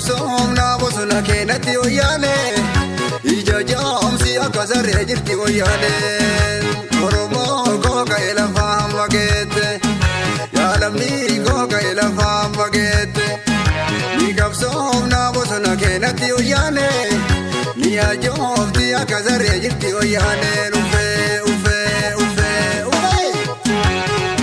qabsoomna bosona keenatti wayyaane ija jaamsi akka saree jirti wayyaane Oromoo googa elafaa mageette yaalamni googa elafaa mageette ni qabsoomna bosona keenatti wayyaane ni ajoofti akka saree jirti wayyaane ufee ufee ufee ufee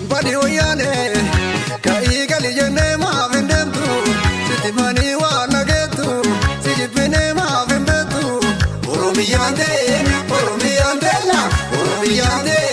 badi wayyaane kai gali jenne maafindemtu sitimani waanageetu sijibine maafimbetu Oromiyaan teenya Oromiyaan teenya Oromiyaan teenya